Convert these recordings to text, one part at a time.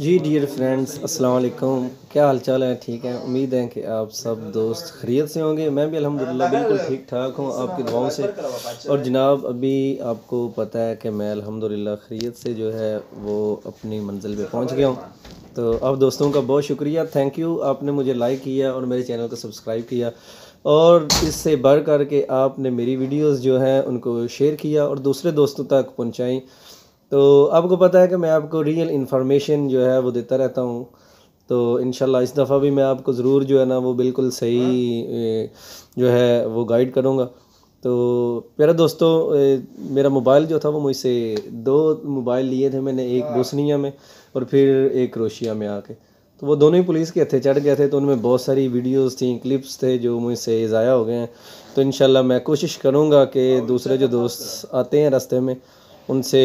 जी dear friends, अस्सलाम वालेकुम। क्या हाल चाल है? ठीक है, उम्मीद है कि आप सब दोस्त खैरियत से होंगे। मैं भी अल्हम्दुलिल्लाह बिल्कुल ठीक ठाक हूँ आपकी दुआओं से। और जनाब, अभी आपको पता है कि मैं अल्हम्दुलिल्लाह खैरियत से जो है वो अपनी मंजिल पे पहुँच गया हूँ। तो अब दोस्तों का बहुत शुक्रिया, थैंक यू, आपने मुझे लाइक किया और मेरे चैनल को सब्सक्राइब किया। और इससे बढ़ कर के आपने मेरी वीडियोस जो हैं उनको शेयर किया और दूसरे दोस्तों तक पहुँचाई। तो आपको पता है कि मैं आपको रियल इन्फॉर्मेशन जो है वो देता रहता हूँ। तो इंशाल्लाह इस दफ़ा भी मैं आपको ज़रूर जो है ना वो बिल्कुल सही जो है वो गाइड करूँगा। तो प्यारे दोस्तों, मेरा मोबाइल जो था वो मुझसे दो मोबाइल लिए थे मैंने, एक बोस्निया में और फिर एक क्रोशिया में आके। तो वो दोनों ही पुलिस के हत्थे चढ़ गए थे। तो उनमें बहुत सारी वीडियोस थी, क्लिप्स थे जो मुझसे ज़ाया हो गए हैं। तो इंशाल्लाह मैं कोशिश करूँगा कि दूसरे जो दोस्त आते हैं रास्ते में उनसे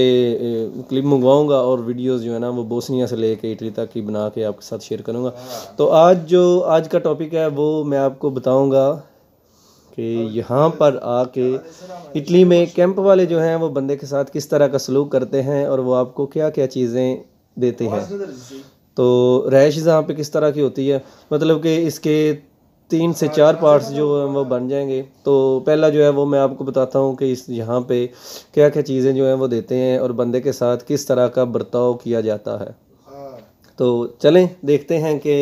क्लिप मंगवाऊंगा और वीडियोस जो है ना वो बोस्निया से लेके इटली तक की बना के आपके साथ शेयर करूंगा। तो आज का टॉपिक है वो मैं आपको बताऊंगा कि यहाँ पर आके इटली में कैंप वाले जो हैं वो बंदे के साथ किस तरह का सलूक करते हैं और वो आपको क्या क्या चीज़ें देते हैं। तो रहाइश यहाँ पे किस तरह की होती है, मतलब कि इसके 3 से 4 पार्ट्स जो हैं वो बन जाएंगे। तो पहला जो है वो मैं आपको बताता हूँ कि इस यहाँ पे क्या क्या चीज़ें जो हैं वो देते हैं और बंदे के साथ किस तरह का बर्ताव किया जाता है। तो चलें देखते हैं कि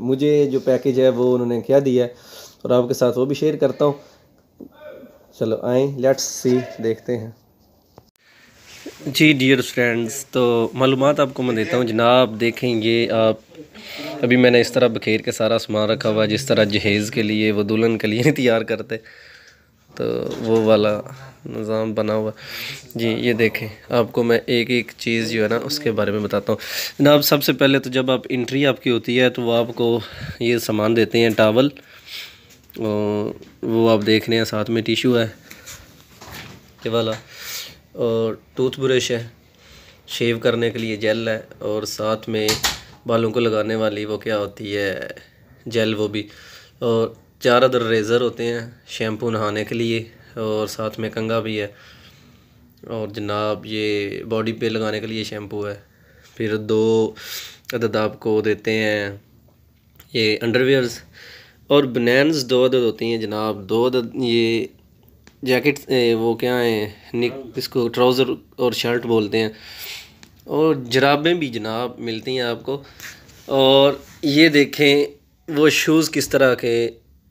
मुझे जो पैकेज है वो उन्होंने क्या दिया है और आपके साथ वो भी शेयर करता हूँ। चलो आएँ, लेट्स सी, देखते हैं। जी डियर फ्रेंड्स, तो मालूमात आपको मैं देता हूँ जनाब। देखें, ये आप अभी मैंने इस तरह बखेर के सारा सामान रखा हुआ है, जिस तरह जहेज़ के लिए वो दुल्हन के लिए नहीं तैयार करते, तो वो वाला निज़ाम बना हुआ। जी ये देखें, आपको मैं एक एक चीज़ जो है ना उसके बारे में बताता हूँ जनाब। सबसे पहले तो जब आप एंट्री आपकी होती है तो वो आपको ये सामान देते हैं, टावल, और वो आप देख रहे हैं, साथ में टिशू है ये वाला, और टूथब्रश है, शेव करने के लिए जेल है, और साथ में बालों को लगाने वाली वो क्या होती है, जेल, वो भी। और 4 अदर रेज़र होते हैं, शैम्पू नहाने के लिए, और साथ में कंघा भी है। और जनाब ये बॉडी पे लगाने के लिए शैम्पू है। फिर 2 अदद आपको देते हैं ये अंडरवियर्स, और बनैन्स 2 अदद होती हैं जनाब, 2 अदद ये जैकेट, वो क्या है, निक, इसको ट्राउज़र और शर्ट बोलते हैं। और जराबें भी जनाब मिलती हैं आपको। और ये देखें वो शूज़ किस तरह के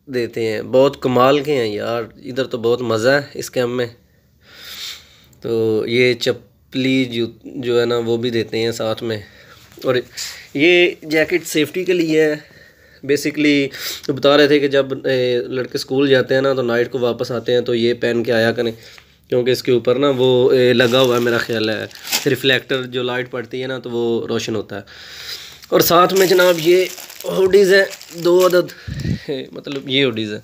देते हैं, बहुत कमाल के हैं यार। इधर तो बहुत मज़ा है इस कैम्प में। तो ये चप्पली जो है ना वो भी देते हैं साथ में। और ये जैकेट सेफ्टी के लिए है बेसिकली। तो बता रहे थे कि जब लड़के स्कूल जाते हैं ना तो नाइट को वापस आते हैं तो ये पहन के आया करें, क्योंकि इसके ऊपर ना वो लगा हुआ है, मेरा ख्याल है रिफ्लेक्टर, जो लाइट पड़ती है ना तो वो रोशन होता है। और साथ में जनाब ये हुडीज़ हैं 2 अदद, मतलब ये हुडीज़ हैं।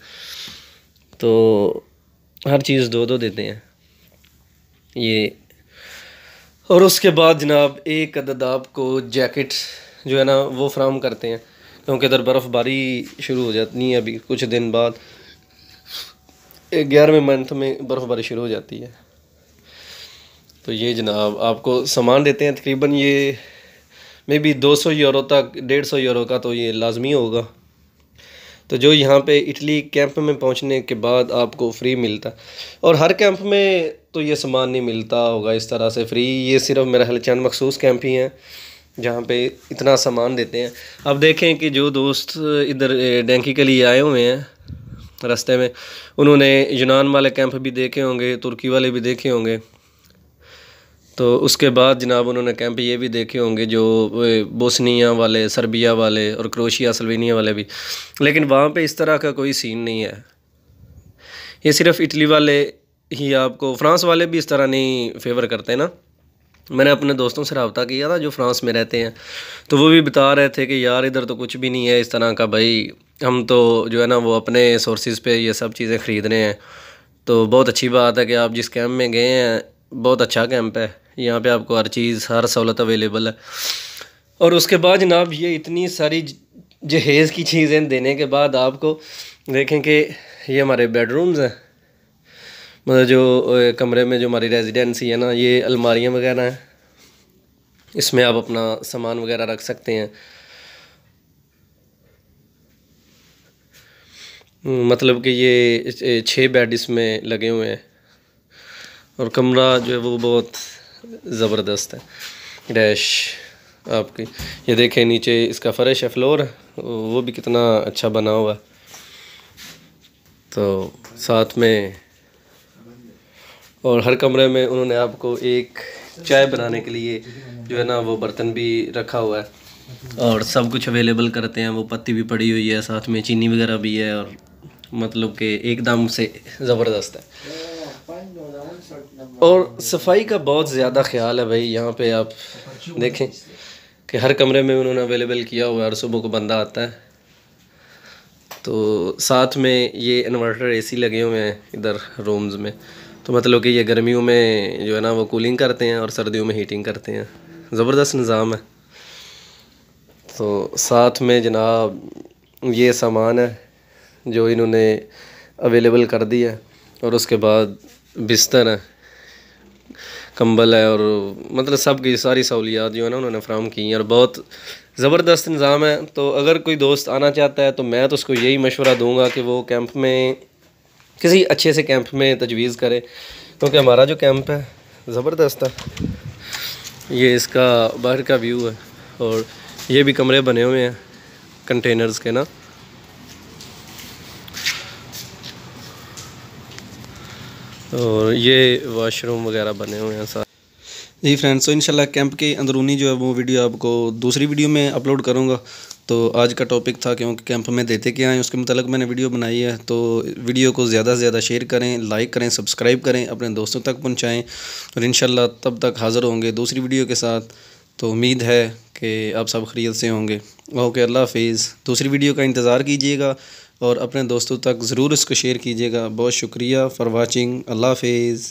तो हर चीज़ 2-2 देते हैं ये। और उसके बाद जनाब 1 अदद आपको जैकेट जो है ना वो फ्राहम करते हैं, क्योंकि इधर बर्फ़बारी शुरू हो जाती है अभी कुछ दिन बाद। 11वें मंथ में बर्फ़बारी शुरू हो जाती है। तो ये जनाब आपको सामान देते हैं तकरीबन ये मे बी 200 यूरो तक, 150 यूरो का तो ये लाजमी होगा। तो जो यहाँ पे इटली कैंप में पहुँचने के बाद आपको फ्री मिलता है। और हर कैंप में तो ये सामान नहीं मिलता होगा इस तरह से फ्री, ये सिर्फ मेरा ख्याल चंद मखसूस कैंप ही हैं जहाँ पे इतना सामान देते हैं। अब देखें कि जो दोस्त इधर डैंकी के लिए आए हुए हैं रास्ते में, उन्होंने यूनान वाले कैंप भी देखे होंगे, तुर्की वाले भी देखे होंगे। तो उसके बाद जनाब उन्होंने कैंप ये भी देखे होंगे जो बोस्निया वाले, सर्बिया वाले और क्रोशिया, स्लोवेनिया वाले भी। लेकिन वहाँ पे इस तरह का कोई सीन नहीं है, ये सिर्फ इटली वाले ही। आपको फ्रांस वाले भी इस तरह नहीं फेवर करते ना। मैंने अपने दोस्तों से रब्ता किया था जो फ्रांस में रहते हैं, तो वो भी बता रहे थे कि यार इधर तो कुछ भी नहीं है इस तरह का भाई, हम तो जो है ना वो अपने सोर्सेज़ पे ये सब चीज़ें ख़रीद रहे हैं। तो बहुत अच्छी बात है कि आप जिस कैंप में गए हैं बहुत अच्छा कैंप है, यहाँ पे आपको हर चीज़, हर सहूलत अवेलेबल है। और उसके बाद जनाब ये इतनी सारी जहेज़ की चीज़ें देने के बाद आपको देखें कि ये हमारे बेडरूम्स हैं, मतलब जो कमरे में जो हमारी रेजिडेंसी है ना, ये अलमारियाँ वगैरह हैं, इसमें आप अपना सामान वगैरह रख सकते हैं। मतलब कि ये 6 बेड इसमें लगे हुए हैं और कमरा जो है वो बहुत ज़बरदस्त है। डैश आपकी ये देखें, नीचे इसका फ़र्श है, फ्लोर वो भी कितना अच्छा बना हुआ है। तो साथ में और हर कमरे में उन्होंने आपको एक चाय बनाने के लिए जो है ना वो बर्तन भी रखा हुआ है और सब कुछ अवेलेबल करते हैं। वो पत्ती भी पड़ी हुई है, साथ में चीनी वगैरह भी है और मतलब कि एकदम से ज़बरदस्त है। और सफाई का बहुत ज़्यादा ख्याल है भाई। यहाँ पे आप देखें कि हर कमरे में उन्होंने अवेलेबल किया हुआ है और सुबह को बंदा आता है। तो साथ में ये इन्वर्टर एसी लगे हुए हैं इधर रूम्स में, तो मतलब कि ये गर्मियों में जो है ना वो कूलिंग करते हैं और सर्दियों में हीटिंग करते हैं। ज़बरदस्त निज़ाम है। तो साथ में जनाब ये सामान है जो इन्होंने अवेलेबल कर दिया है और उसके बाद बिस्तर है, कंबल है और मतलब सब की सारी सहूलियात जो है ना उन्होंने फ़राहम की हैं और बहुत ज़बरदस्त निज़ाम है। तो अगर कोई दोस्त आना चाहता है तो मैं तो उसको यही मशवरा दूंगा कि वो कैंप में किसी अच्छे से कैंप में तजवीज़ करे, क्योंकि हमारा जो कैंप है ज़बरदस्त है। ये इसका बाहर का व्यू है और ये भी कमरे बने हुए हैं कंटेनर्स के ना। और ये वॉशरूम वगैरह बने हुए हैं साथ। जी फ्रेंड्स, तो इंशाल्लाह कैंप के अंदरूनी जो है वो वीडियो आपको दूसरी वीडियो में अपलोड करूँगा। तो आज का टॉपिक था क्योंकि कैंप में देते क्या हैं उसके मतलब मैंने वीडियो बनाई है। तो वीडियो को ज़्यादा से ज़्यादा शेयर करें, लाइक करें, सब्सक्राइब करें, अपने दोस्तों तक पहुँचाएँ और इंशाल्लाह तब तक हाज़िर होंगे दूसरी वीडियो के साथ। तो उम्मीद है कि आप सब खैरियत से होंगे। ओके, अल्लाह हाफिज़। दूसरी वीडियो का इंतज़ार कीजिएगा और अपने दोस्तों तक ज़रूर इसको शेयर कीजिएगा। बहुत शुक्रिया फ़ॉर वाचिंग। अल्लाह हाफिज़।